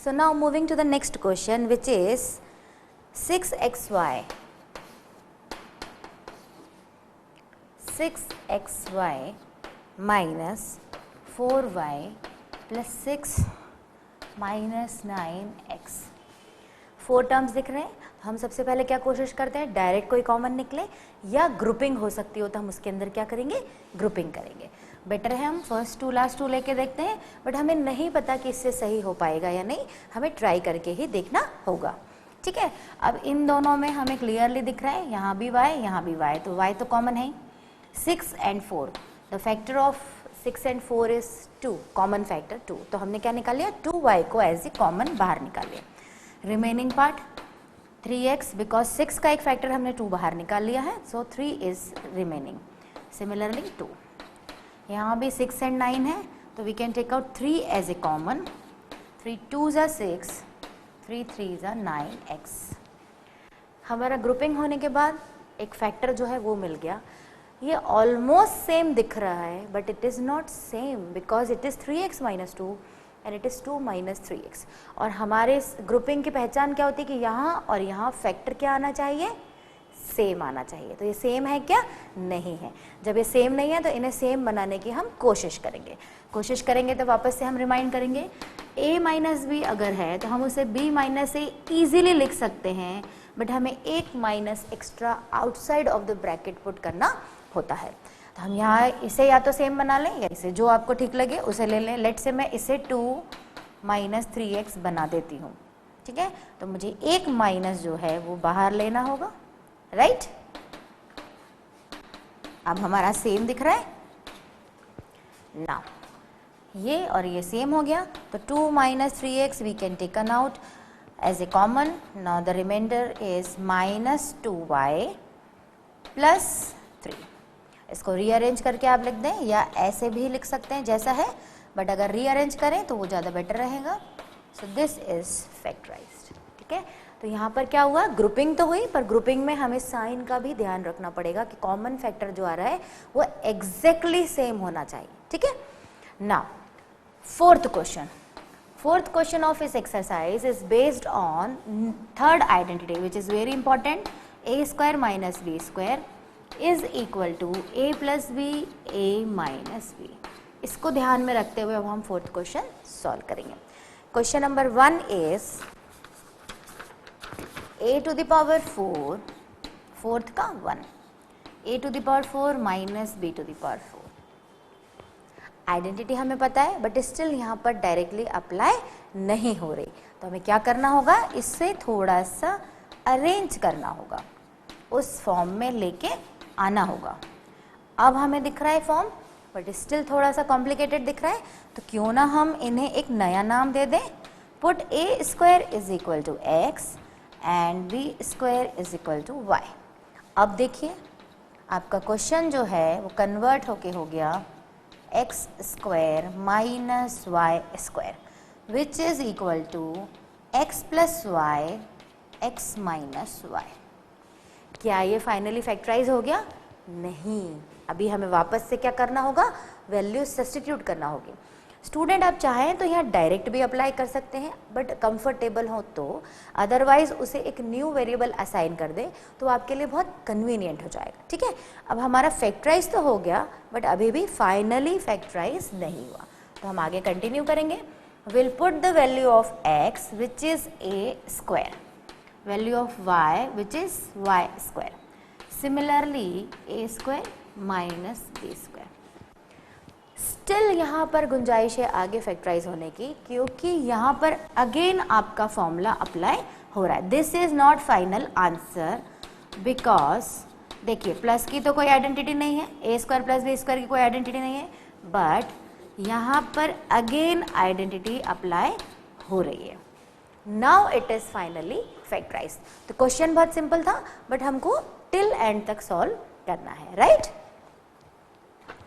So now moving to the next question, which is 6xy minus 4y plus 6 minus 9x. 4 terms दिख रहे हैं. हम सबसे पहले क्या कोशिश करते हैं, डायरेक्ट कोई कॉमन निकले, या ग्रुपिंग हो सकती हो तो हम उसके अंदर क्या करेंगे, ग्रुपिंग करेंगे. बेटर है हम फर्स्ट टू लास्ट टू लेके देखते हैं, बट हमें नहीं पता कि इससे सही हो पाएगा या नहीं, हमें ट्राई करके ही देखना होगा. ठीक है. अब इन दोनों में हमें क्लियरली दिख रहा है, यहाँ भी y यहाँ भी y, तो y तो कॉमन है. 6 and 4, the factor of 6 and 4 is 2, common factor 2. तो हमने क्या निकाल लिया, 2y को एज ए कॉमन बाहर निकाल लिया. रिमेनिंग पार्ट 3x, बिकॉज 6 का एक फैक्टर हमने 2 बाहर निकाल लिया है, सो 3 इज रिमेनिंग. सिमिलरली 2, यहाँ भी 6 and 9 है, तो we can take out 3 as a common. 3 2s are 6, 3 3s are 9x. हमारा ग्रुपिंग होने के बाद एक फैक्टर जो है वो मिल गया. ये ऑलमोस्ट सेम दिख रहा है, but it is not same because it is 3x minus 2 and it is 2 minus 3x. और हमारे ग्रुपिंग की पहचान क्या होती है कि यहाँ और यहाँ फैक्टर क्या आना चाहिए, सेम आना चाहिए. तो ये सेम है क्या, नहीं है. जब ये सेम नहीं है तो इन्हें सेम बनाने की हम कोशिश करेंगे. तो वापस से हम रिमाइंड करेंगे, a माइनस बी अगर है तो हम उसे b माइनस ए ईजिली लिख सकते हैं, बट हमें एक minus extra outside of the bracket put करना होता है. तो हम यहाँ इसे या तो सेम बना लें या इसे, जो आपको ठीक लगे उसे ले लें. लेट से मैं इसे 2 minus 3x बना देती हूँ. ठीक है. तो मुझे एक माइनस जो है वो बाहर लेना होगा, राइट. अब हमारा सेम दिख रहा है ना, ये और ये सेम हो गया. तो 2 minus 3x we can taken out as a common. Now the remainder is minus 2y plus 3. इसको रीअरेंज करके आप लिख दें या ऐसे भी लिख सकते हैं जैसा है, बट अगर रीअरेंज करें तो वो ज़्यादा बेटर रहेगा. So this is factorised. ठीक है. तो यहाँ पर क्या हुआ, ग्रुपिंग तो हुई, पर ग्रुपिंग में हमें साइन का भी ध्यान रखना पड़ेगा कि कॉमन फैक्टर जो आ रहा है वो एग्जैक्टली सेम होना चाहिए. ठीक है. नाउ फोर्थ क्वेश्चन ऑफ इस exercise is based on third identity which is very important. a square minus b square is equal to a plus b a minus b. इसको ध्यान में रखते हुए अब हम फोर्थ क्वेश्चन सॉल्व करेंगे. Question number 1 is a to the power 4, fourth का 1, a to the power 4 minus b to the power 4. Identity हमें पता है, बट स्टिल यहाँ पर डायरेक्टली अप्लाई नहीं हो रही. तो हमें क्या करना होगा, इससे थोड़ा सा अरेंज करना होगा, उस फॉर्म में लेके आना होगा. अब हमें दिख रहा है फॉर्म, बट स्टिल थोड़ा सा कॉम्प्लिकेटेड दिख रहा है. तो क्यों ना हम इन्हें एक नया नाम दे दें. Put a square is equal to x and b square is equal to y. अब देखिए आपका क्वेश्चन जो है वो कन्वर्ट होके हो गया x square minus y square which is equal to x plus y x minus y. क्या ये फाइनली फैक्टराइज हो गया, नहीं. अभी हमें वापस से क्या करना होगा, वैल्यू सब्स्टिट्यूट करना होगी. स्टूडेंट आप चाहें तो यहाँ डायरेक्ट भी अप्लाई कर सकते हैं, बट कंफर्टेबल हो तो. अदरवाइज उसे एक न्यू वेरिएबल असाइन कर दें तो आपके लिए बहुत कन्वीनियंट हो जाएगा. ठीक है. अब हमारा फैक्टराइज तो हो गया, बट अभी भी फाइनली फैक्टराइज नहीं हुआ. तो हम आगे कंटिन्यू करेंगे. Will put the value of x which is a square, value of y which is y square. Similarly a square minus b square. Still यहाँ पर गुंजाइश है आगे फैक्टराइज होने की, क्योंकि यहाँ पर अगेन आपका फॉर्मूला अप्लाई हो रहा है. This is not final answer because देखिए प्लस की तो कोई आइडेंटिटी नहीं है, a square plus B square की कोई आइडेंटिटी नहीं है, बट यहाँ पर अगेन आइडेंटिटी अप्लाई हो रही है. Now it is finally factorise. तो क्वेश्चन बहुत सिंपल था, बट हमको टिल एंड तक सॉल्व करना है, राइट.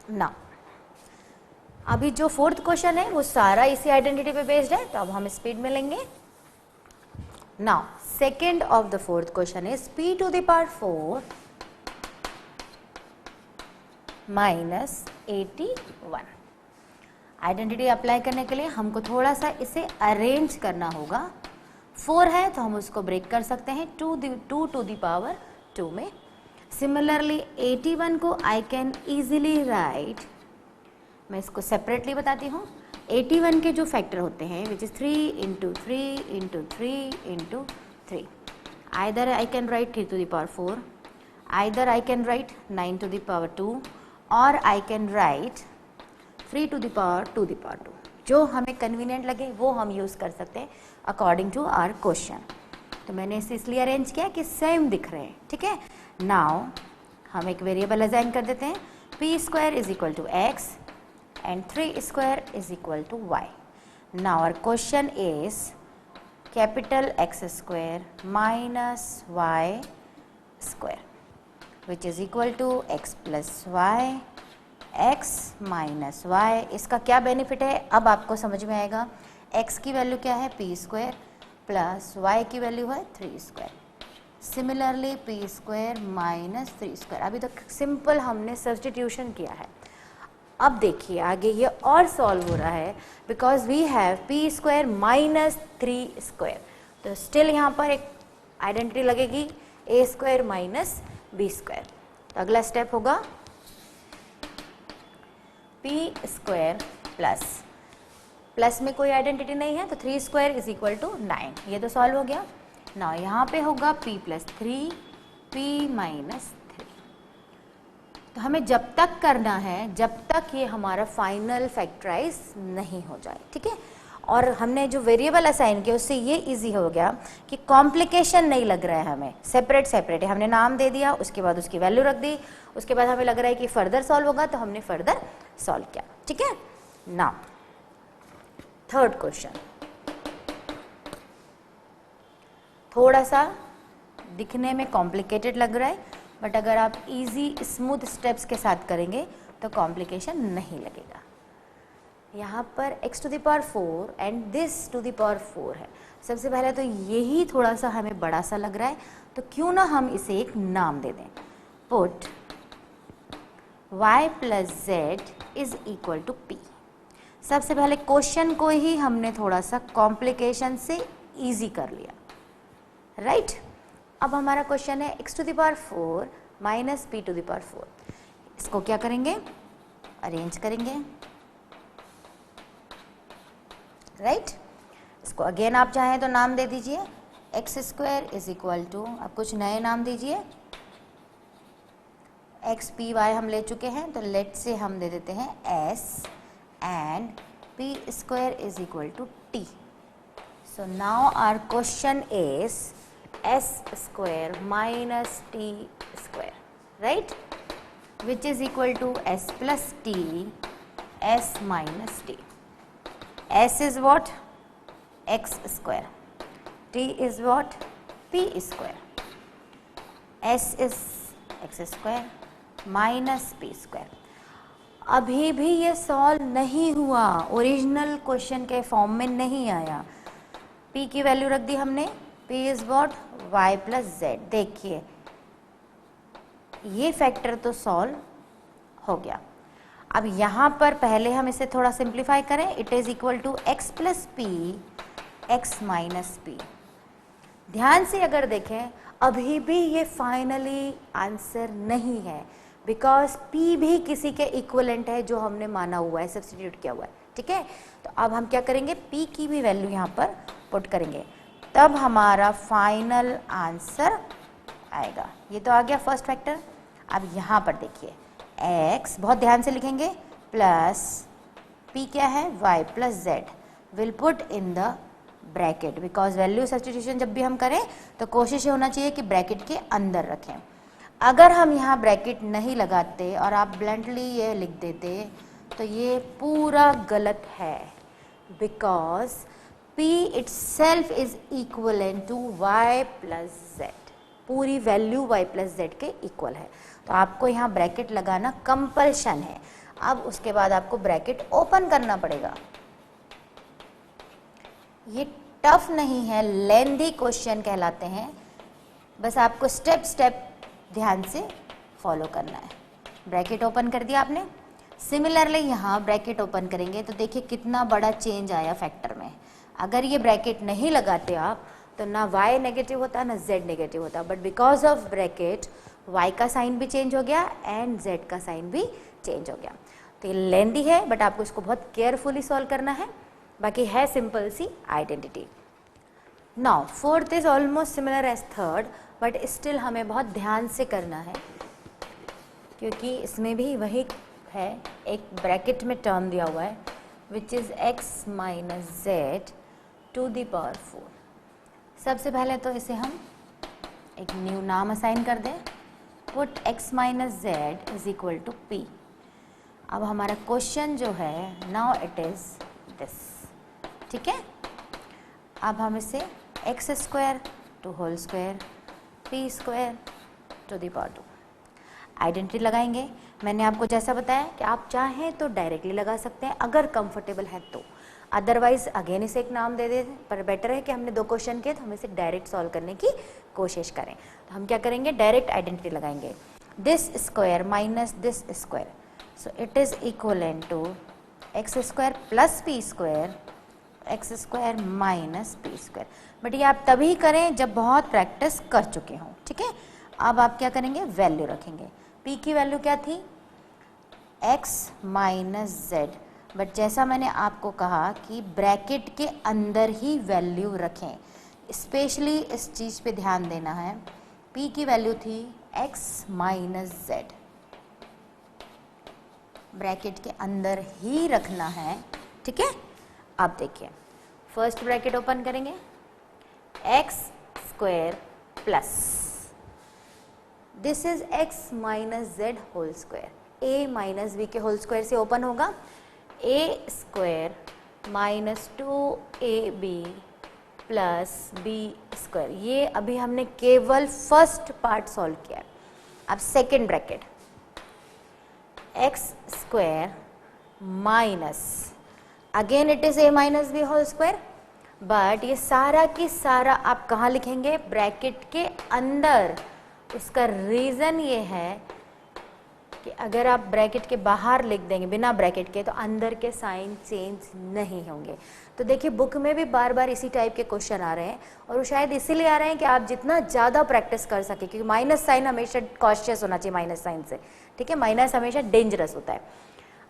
नाउ अभी जो फोर्थ क्वेश्चन है वो सारा इसी आइडेंटिटी पे बेस्ड है, तो अब हम स्पीड में लेंगे. Now second of the fourth question is p to the power 4 minus 81. Identity apply करने के लिए हमको थोड़ा सा इसे अरेंज करना होगा। 4 है तो हम उसको ब्रेक कर सकते हैं 2 टू दी पावर 2 में। सिमिलरली 81 को आई कैन ईजिली राइट, मैं इसको सेपरेटली बताती हूँ। 81 के जो फैक्टर होते हैं which is 3 into 3 into 3 into 3, either I can write 3 to the power 4, either I can write 9 to the power 2, और I can write 3 to the power 2 the power 2। जो हमें कन्वीनियंट लगे वो हम यूज़ कर सकते हैं अकॉर्डिंग टू आवर क्वेश्चन। तो मैंने इसे इसलिए अरेंज किया कि सेम दिख रहे हैं, ठीक है। नाउ हम एक वेरिएबल असाइन कर देते हैं, p square is equal to x and 3 square is equal to y. Now our question is capital X square minus y square which is equal to x plus y, x minus y। इसका क्या benefit है अब आपको समझ में आएगा। x की value क्या है p स्क्वायर प्लस y की वैल्यू है 3 square. Similarly p square minus 3 square. अभी तक सिंपल हमने सब्स्टिट्यूशन किया है। अब देखिए आगे ये और सॉल्व हो रहा है because we have p square minus 3 square. तो स्टिल यहाँ पर एक आइडेंटिटी लगेगी a square minus b square. तो अगला स्टेप होगा p स्क्वायर प्लस में कोई आइडेंटिटी नहीं है तो 3 स्क्वायर इज इक्वल टू 9। ये तो सॉल्व हो गया ना। यहाँ पे होगा p प्लस 3 p माइनस 3। तो हमें जब तक करना है जब तक ये हमारा फाइनल फैक्टराइज नहीं हो जाए, ठीक है। और हमने जो वेरिएबल असाइन किया उससे ये इजी हो गया कि कॉम्प्लिकेशन नहीं लग रहा है हमें, सेपरेट है। हमने नाम दे दिया, उसके बाद उसकी वैल्यू रख दी, उसके बाद हमें लग रहा है कि फर्दर सॉल्व होगा तो हमने फर्दर सॉल्व किया, ठीक है। नाउ थर्ड क्वेश्चन थोड़ा सा दिखने में कॉम्प्लिकेटेड लग रहा है, बट अगर आप इजी स्मूथ स्टेप्स के साथ करेंगे तो कॉम्प्लिकेशन नहीं लगेगा। यहाँ पर x to the power 4 and this to the power 4 है। सबसे पहले तो यही थोड़ा सा हमें बड़ा सा लग रहा है, तो क्यों ना हम इसे एक नाम दे दें। Put y plus z is equal to p। सबसे पहले क्वेश्चन को ही हमने थोड़ा सा कॉम्प्लिकेशन से इजी कर लिया, राइट। अब हमारा क्वेश्चन है x टू द पावर 4 माइनस p टू द पावर 4। इसको क्या करेंगे, अरेंज करेंगे, राइट। इसको अगेन आप चाहें तो नाम दे दीजिए X square is equal to, अब कुछ नए नाम दीजिए। एक्स पी वाई हम ले चुके हैं तो लेट से हम दे देते हैं S and P square is equal to T. So now our question is S square minus T square, right, which is equal to S plus T S minus T. S is what? X square. T is what? P square. S is X square minus P square. अभी भी ये solve नहीं हुआ, original question के form में नहीं आया। P की वैल्यू रख दी हमने, P is what? Y plus Z। देखिए ये फैक्टर तो सॉल्व हो गया। अब यहाँ पर पहले हम इसे थोड़ा सिंप्लीफाई करें। It is equal to X plus P X minus P. ध्यान से अगर देखें अभी भी ये फाइनली आंसर नहीं है, बिकॉज पी भी किसी के इक्वलेंट है जो हमने माना हुआ है, सब्स्टिट्यूट किया हुआ है, ठीक है। तो अब हम क्या करेंगे, पी की भी वैल्यू यहाँ पर पुट करेंगे, तब हमारा फाइनल आंसर आएगा। ये तो आ गया फर्स्ट फैक्टर। अब यहाँ पर देखिए x बहुत ध्यान से लिखेंगे प्लस p क्या है y plus z will put in the bracket, because value substitution जब भी हम करें तो कोशिश ये होना चाहिए कि ब्रैकेट के अंदर रखें। अगर हम यहाँ ब्रैकेट नहीं लगाते और आप ब्लंटली ये लिख देते तो ये पूरा गलत है, because p itself is equivalent to y plus z। पूरी वैल्यू y प्लस z के इक्वल है, तो आपको यहाँ ब्रैकेट लगाना कंपल्शन है। अब उसके बाद आपको ब्रैकेट ओपन करना पड़ेगा। ये टफ नहीं है, लेंथी क्वेश्चन कहलाते हैं, बस आपको स्टेप स्टेप ध्यान से फॉलो करना है। ब्रैकेट ओपन कर दिया आपने, सिमिलरली यहाँ ब्रैकेट ओपन करेंगे तो देखिए कितना बड़ा चेंज आया फैक्टर में। अगर ये ब्रैकेट नहीं लगाते आप तो ना y नेगेटिव होता ना z नेगेटिव होता, but because of bracket y का साइन भी चेंज हो गया एंड z का साइन भी चेंज हो गया। तो ये लेंदी है बट आपको इसको बहुत केयरफुली सॉल्व करना है, बाकी है सिंपल सी identity. Now fourth is almost similar as third, but still हमें बहुत ध्यान से करना है क्योंकि इसमें भी वही है, एक ब्रैकेट में टर्म दिया हुआ है which is x minus Z to the power 4। सबसे पहले तो इसे हम एक न्यू नाम असाइन कर दें, put x minus Z is equal to p। अब हमारा क्वेश्चन जो है नाउ इट इज़ दिस, ठीक है। अब हम इसे X square to whole square P square to the power 2 identity लगाएंगे। मैंने आपको जैसा बताया कि आप चाहें तो डायरेक्टली लगा सकते हैं अगर कंफर्टेबल है तो, अदरवाइज अगेन इसे एक नाम दे दें, पर बेटर है कि हमने 2 क्वेश्चन किए तो हम इसे डायरेक्ट सॉल्व करने की कोशिश करें। तो हम क्या करेंगे, डायरेक्ट आइडेंटिटी लगाएंगे, this square minus this square, so it is equivalent to X square plus P square X square minus P square. But ये आप तभी करें जब बहुत प्रैक्टिस कर चुके हों, ठीक है। अब आप क्या करेंगे, वैल्यू रखेंगे। p की वैल्यू क्या थी, x माइनस जेड, बट जैसा मैंने आपको कहा कि ब्रैकेट के अंदर ही वैल्यू रखें, स्पेशली इस चीज़ पे ध्यान देना है। p की वैल्यू थी x माइनस जेड, ब्रैकेट के अंदर ही रखना है, ठीक है। अब देखिए फर्स्ट ब्रैकेट ओपन करेंगे, x square plus this is x minus z whole square, a minus b के होल स्क्वायर से ओपन होगा, a square minus 2ab plus B square. ये अभी हमने केवल फर्स्ट पार्ट सॉल्व किया। अब second bracket, x square minus, again it is a minus b whole square, but ये सारा की सारा आप कहाँ लिखेंगे, ब्रैकेट के अंदर। उसका रीज़न ये है कि अगर आप ब्रैकेट के बाहर लिख देंगे बिना ब्रैकेट के तो अंदर के साइन चेंज नहीं होंगे। तो देखिए बुक में भी बार बार इसी टाइप के क्वेश्चन आ रहे हैं, और वो शायद इसीलिए आ रहे हैं कि आप जितना ज़्यादा प्रैक्टिस कर सके, क्योंकि माइनस साइन हमेशा कॉशियस होना चाहिए माइनस साइन से, ठीक है। माइनस हमेशा डेंजरस होता है।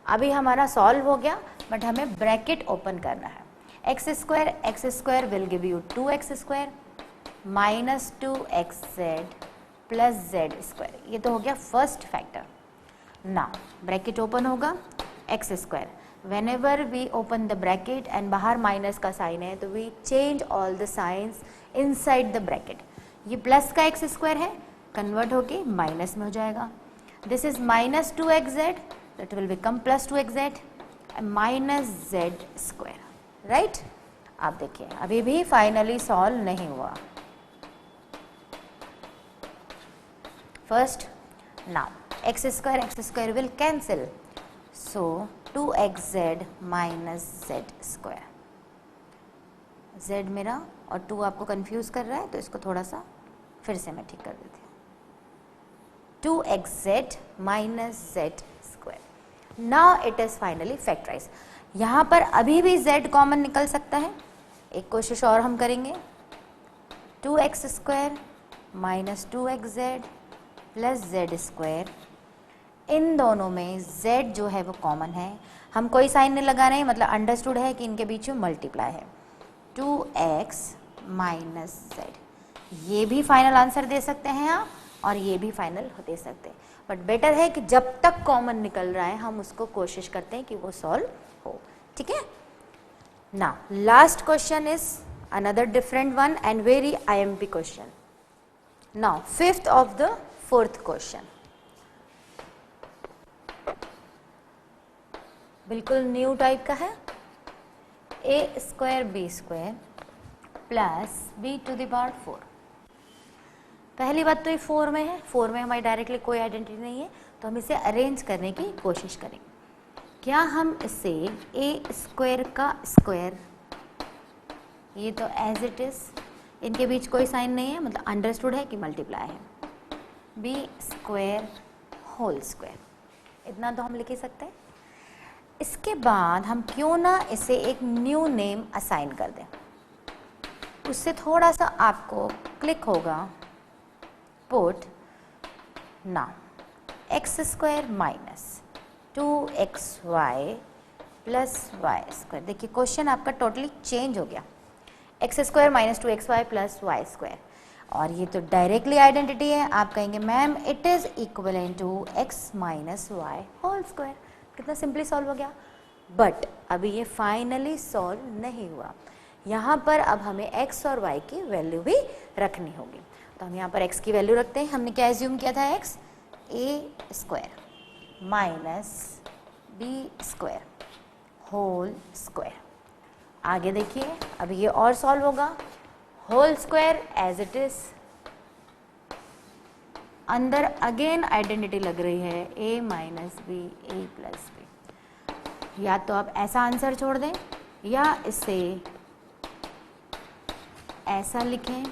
अभी हमारा सॉल्व हो गया, बट हमें ब्रैकेट ओपन करना है। X square will give you 2x square minus 2xz plus z square. ये तो हो गया first factor. Now bracket open होगा, x square, whenever we open the bracket and बाहर माइनस का साइन है तो we change all the signs inside the bracket. ये प्लस का एक्स स्क्वायर है, कन्वर्ट होके माइनस में हो जाएगा। This is minus 2xz, that will become plus 2xz minus z square, right? आप देखिए अभी भी फाइनली सॉल्व नहीं हुआ। First, now X square will cancel, so 2xz minus Z square. z मेरा और 2 आपको कंफ्यूज कर रहा है तो इसको थोड़ा सा फिर से मैं ठीक कर देती हूँ, 2xz minus Z square. Now it is finally factorise. यहाँ पर अभी भी z कॉमन निकल सकता है, एक कोशिश और हम करेंगे, 2x square minus 2xz plus z square. इन दोनों में z जो है वो कॉमन है, हम कोई साइन नहीं लगा रहे हैं, मतलब अंडरस्टूड है कि इनके बीच में मल्टीप्लाई है, 2x माइनस जेड। ये भी फाइनल आंसर दे सकते हैं आप और ये भी फाइनल दे सकते हैं, बट बेटर है कि जब तक कॉमन निकल रहा है हम उसको कोशिश करते हैं कि वो सॉल्व हो, ठीक है। Now last question is another different one and very IMP question. Now fifth of the fourth question, बिल्कुल न्यू टाइप का है, a square b square plus b to the power 4। पहली बात तो ये 4 में है, 4 में हमारी डायरेक्टली कोई आइडेंटिटी नहीं है, तो हम इसे अरेंज करने की कोशिश करेंगे। क्या हम इसे ए स्क्वायर का स्क्वायर, ये तो एज इट इज, इनके बीच कोई साइन नहीं है, मतलब अंडरस्टूड है कि मल्टीप्लाई है, बी स्क्वायर होल स्क्वायर, इतना तो हम लिख ही सकते हैं। इसके बाद हम क्यों ना इसे एक न्यू नेम असाइन कर दें, उससे थोड़ा सा आपको क्लिक होगा। Put now X square minus 2xy plus Y square. देखिए क्वेश्चन आपका टोटली चेंज हो गया, X square minus 2xy plus Y square, और ये तो डायरेक्टली आइडेंटिटी है। आप कहेंगे ma'am it is equivalent to X minus Y whole square. कितना सिंपली सॉल्व हो गया। बट अभी ये फाइनली सॉल्व नहीं हुआ, यहाँ पर अब हमें x और y की वैल्यू भी रखनी होगी। तो हम यहाँ पर x की वैल्यू रखते हैं। हमने क्या एज्यूम किया था, x a square minus b square whole square. आगे देखिए अब ये और सॉल्व होगा, whole square as it is, अंदर अगेन आइडेंटिटी लग रही है a minus B A plus B. या तो आप ऐसा आंसर छोड़ दें या इसे ऐसा लिखें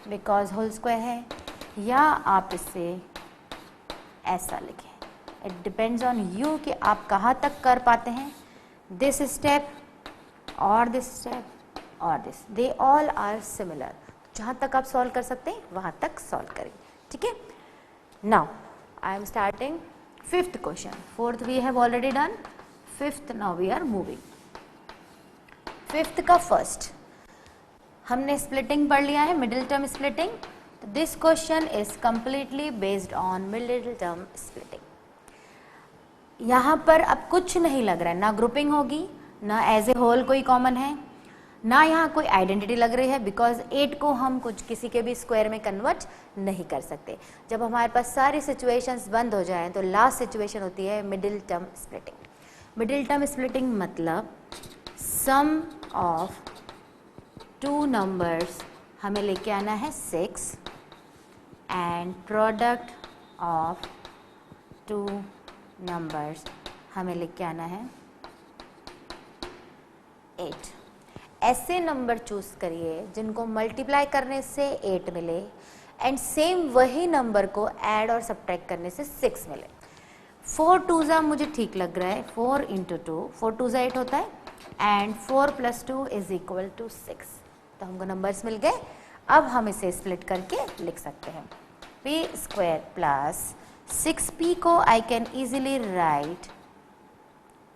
बिकॉज होल स्क्वायर है, या आप इसे ऐसा लिखें। इट डिपेंड्स ऑन यू कि आप कहाँ तक कर पाते हैं। दिस स्टेप और दिस स्टेप और this, they all are similar. जहाँ तक आप सॉल्व कर सकते हैं वहाँ तक सॉल्व करें, ठीक है। Now I am starting fifth question. Fourth we have already done, fifth now we are moving. Fifth का फर्स्ट हमने स्प्लिटिंग पढ़ लिया है, middle term splitting. This question is completely based on middle term splitting. यहाँ पर अब कुछ नहीं लग रहा है, ना ग्रुपिंग होगी, ना एज ए होल कोई कॉमन है, ना यहाँ कोई आइडेंटिटी लग रही है, बिकॉज 8 को हम कुछ किसी के भी स्क्वायर में कन्वर्ट नहीं कर सकते। जब हमारे पास सारी सिचुएशंस बंद हो जाएं तो लास्ट सिचुएशन होती है middle term splitting. Middle term splitting मतलब सम ऑफ टू नंबर्स हमें लेके आना है 6 and product of two numbers हमें लेके आना है 8। ऐसे नंबर चूज करिए जिनको मल्टीप्लाई करने से 8 मिले एंड सेम वही नंबर को ऐड और सब्ट्रैक्ट करने से 6 मिले। 4 2 मुझे ठीक लग रहा है, 4 इंटू 2, 4 2 8 होता है and 4 plus 2 is equal to 6। तो हमको नंबर्स मिल गए। अब हम इसे स्प्लिट करके लिख सकते हैं, पी स्क्वायर प्लस 6p को आई कैन ईजिली राइट,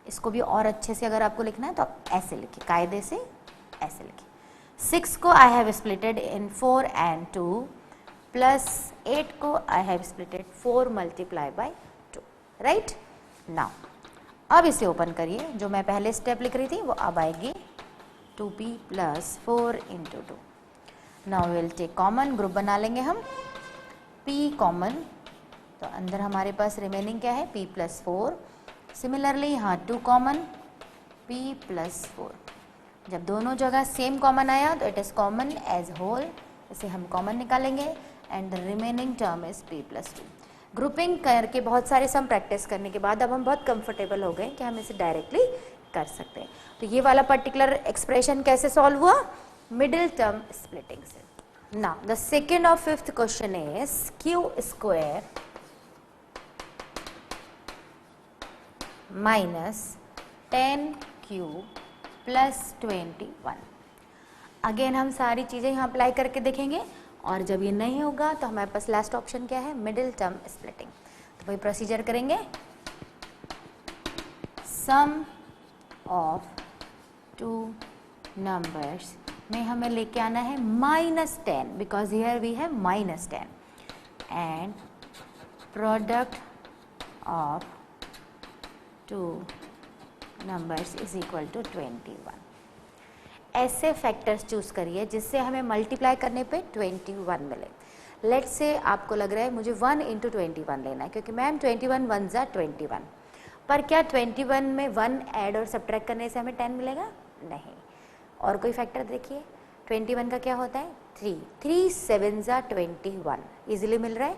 इसको भी और अच्छे से अगर आपको लिखना है तो आप ऐसे लिखिए, कायदे से ऐसे लिखिए। 6 को I have splitted in 4 and 2 plus 8 को I have splitted 4 multiply by 2, right. Now अब इसे ओपन करिए, जो मैं पहले स्टेप लिख रही थी वो अब आएगी 2p plus 4 into 2। Now will take common, group बना लेंगे हम, p कॉमन, तो अंदर हमारे पास रिमेनिंग क्या है, p प्लस 4। सिमिलरली यहाँ 2 कॉमन, p प्लस 4। जब दोनों जगह सेम कॉमन आया तो it is common as whole, इसे हम कॉमन निकालेंगे and the remaining term is p plus 2। Grouping करके बहुत सारे सम प्रैक्टिस करने के बाद अब हम बहुत कंफर्टेबल हो गए कि हम इसे डायरेक्टली कर सकते हैं। तो ये वाला पर्टिकुलर एक्सप्रेशन कैसे सॉल्व हुआ, मिडिल टर्म स्प्लिटिंग से। नाउ द सेकेंड और fifth question is Q square minus 10q plus 21। Again हम सारी चीज़ें यहाँ अप्लाई करके देखेंगे, और जब ये नहीं होगा तो हमारे पास लास्ट ऑप्शन क्या है, मिडिल टर्म स्प्लिटिंग। तो वही प्रोसीजर करेंगे, सम ऑफ टू नंबर्स में हमें लेके आना है -10 because here we have -10 and product of two numbers is equal to 21। ऐसे फैक्टर्स चूज करिए जिससे हमें मल्टीप्लाई करने पे 21 मिले। लेट से आपको लग रहा है मुझे 1 इंटू 21 लेना है, क्योंकि मैम 21 1 ज़ा 21, पर क्या 21 में 1 ऐड और सब्ट्रैक्ट करने से हमें 10 मिलेगा, नहीं। और कोई फैक्टर देखिए, 21 का क्या होता है, 3 7 ज़ा 21, ईजिली मिल रहा है।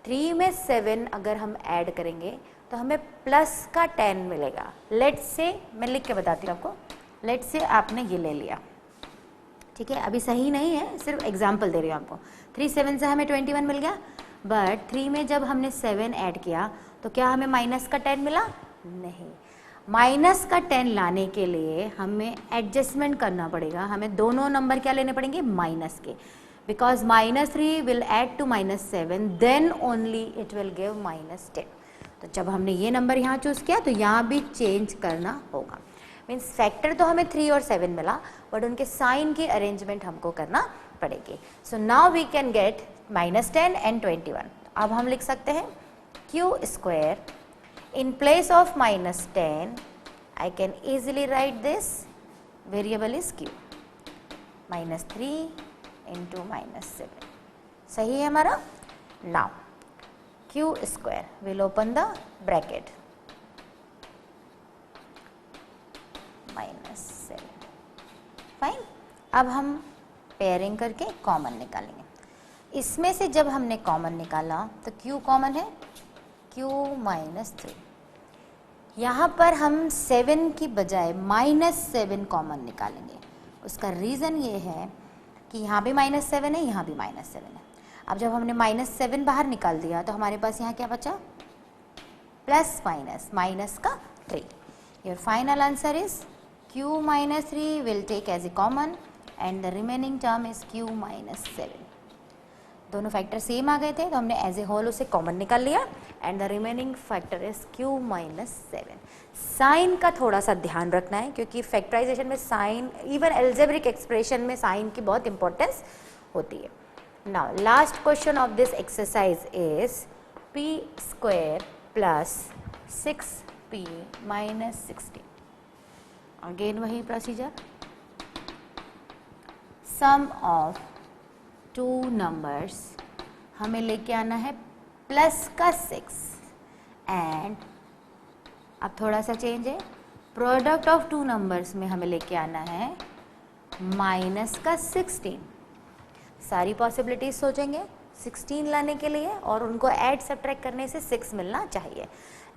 3 में 7 अगर हम ऐड करेंगे तो हमें प्लस का 10 मिलेगा। लेट से मैं लिख के बताती हूँ आपको, लेट से आपने ये ले लिया, ठीक है, अभी सही नहीं है, सिर्फ एग्जाम्पल दे रही हूँ आपको। 3 7 से हमें 21 मिल गया, बट 3 में जब हमने 7 ऐड किया तो क्या हमें माइनस का 10 मिला? नहीं। माइनस का 10 लाने के लिए हमें एडजस्टमेंट करना पड़ेगा, हमें दोनों नंबर क्या लेने पड़ेंगे? माइनस के, because -3 will add to -7 then only it will give -10। तो जब हमने ये नंबर यहाँ चूज़ किया तो यहाँ भी चेंज करना होगा। मीन्स फैक्टर तो हमें 3 और 7 मिला, बट उनके साइन की अरेंजमेंट हमको करना पड़ेगी। So now we can get -10 and 21। अब हम लिख सकते हैं q², in place of -10 I can easily write this variable is q, -3 into -7। सही है हमारा? now q² will open the bracket, -7। Fine. अब हम पेयरिंग करके कॉमन निकालेंगे। इसमें से जब हमने कॉमन निकाला तो q कॉमन है, q -3। यहाँ पर हम 7 की बजाय -7 कॉमन निकालेंगे। उसका रीज़न ये है कि यहाँ भी -7 है, यहाँ भी -7 है। अब जब हमने -7 बाहर निकाल दिया तो हमारे पास यहाँ क्या बचा? प्लस माइनस का 3। Your final answer is q -3 will take as a common and the remaining term is q -7। दोनों फैक्टर सेम आ गए थे तो हमने एज ए होल उसे कॉमन निकाल लिया and the remaining factor is q -7। Sign का थोड़ा सा ध्यान रखना है क्योंकि फैक्टराइजेशन में साइन, इवन एल्जेब्रिक एक्सप्रेशन में साइन की बहुत इंपॉर्टेंस होती है। Now last question of this exercise is p² plus 6p -16। Again वही प्रोसीजर, सम ऑफ 2 नंबर्स हमें लेके आना है प्लस का 6 एंड अब थोड़ा सा चेंज है, प्रोडक्ट ऑफ 2 नंबर्स में हमें लेके आना है माइनस का 16। सारी पॉसिबिलिटीज सोचेंगे 16 लाने के लिए और उनको ऐड सब्ट्रैक्ट करने से 6 मिलना चाहिए।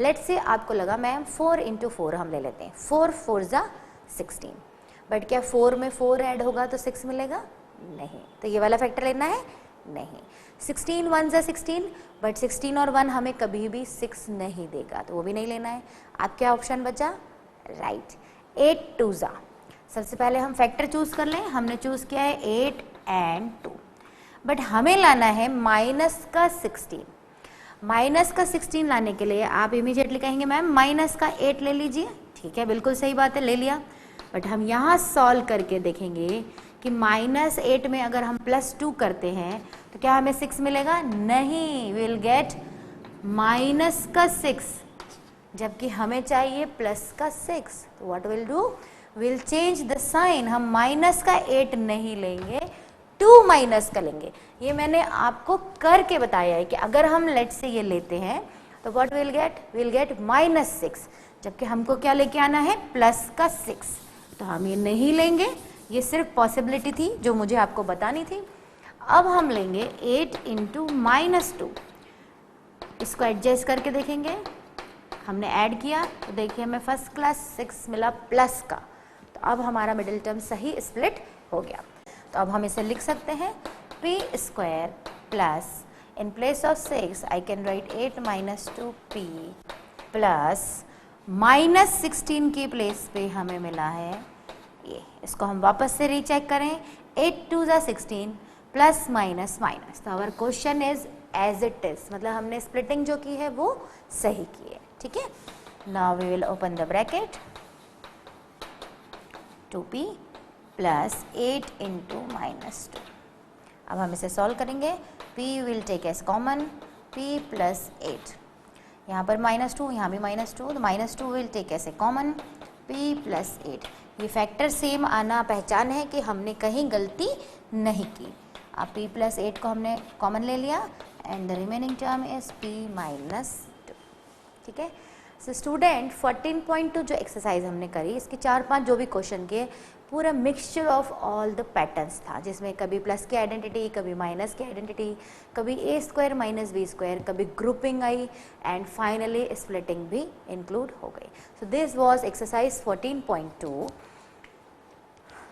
लेट्स से आपको लगा मैम 4 × 4 हम ले लेते हैं, 4 4 ज़ा 16, बट क्या 4 में 4 ऐड होगा तो 6 मिलेगा? नहीं। तो ये वाला फैक्टर लेना है? नहीं। 16 1 ज़ा 16, बट 16 और 1 हमें कभी भी 6 नहीं देगा तो वो भी नहीं लेना है। आप क्या ऑप्शन बचा? राइट, 8 2 ज़ा। सबसे पहले हम फैक्टर चूज़ कर लें। हमने चूज़ किया है 8 एंड 2, बट हमें लाना है माइनस का 16। माइनस का 16 लाने के लिए आप इमीडिएटली कहेंगे मैम माइनस का 8 ले लीजिए। ठीक है, बिल्कुल सही बात है, ले लिया। बट हम यहाँ सॉल्व करके देखेंगे कि -8 में अगर हम +2 करते हैं तो क्या हमें 6 मिलेगा? नहीं, विल गेट माइनस का 6, जबकि हमें चाहिए प्लस का 6। तो what will do? Will change the sign. हम माइनस का 8 नहीं लेंगे, 2 माइनस का लेंगे। ये मैंने आपको करके बताया है कि अगर हम लेट से ये लेते हैं तो what will get? Will get -6, जबकि हमको क्या लेके आना है? प्लस का 6। तो हम ये नहीं लेंगे, ये सिर्फ पॉसिबिलिटी थी जो मुझे आपको बतानी थी। अब हम लेंगे 8 × -2, इसको एडजस्ट करके देखेंगे। हमने ऐड किया तो देखिए हमें फर्स्ट क्लास 6 मिला प्लस का, तो अब हमारा मिडिल टर्म सही स्प्लिट हो गया। तो अब हम इसे लिख सकते हैं p² plus, in place of 6 I can right 8 - 2p plus -16 की प्लेस पे हमें मिला है ये। इसको हम वापस से रीचेक करें, 8 2 ज़ा 16 प्लस माइनस माइनस। तो our question is as it is, मतलब हमने स्प्लिटिंग जो की है वो सही की है। ठीक है, now we will open the bracket, 2p plus 8 × -2। अब हम इसे सॉल्व करेंगे। p will take as common, p plus 8, यहाँ पर -2, यहाँ भी -2, तो -2 will take as a common, p plus 8। ये फैक्टर सेम आना पहचान है कि हमने कहीं गलती नहीं की। अब p प्लस 8 को हमने कॉमन ले लिया and the remaining term is p -2। ठीक है, सो स्टूडेंट 14.2 जो एक्सरसाइज हमने करी, इसके 4-5 जो भी क्वेश्चन किए, पूरा mixture of all the patterns था, जिसमें कभी प्लस की आइडेंटिटी, कभी माइनस की आइडेंटिटी, कभी a² - b², कभी grouping I and finally splitting भी इंक्लूड हो गई। So this was exercise 14.2।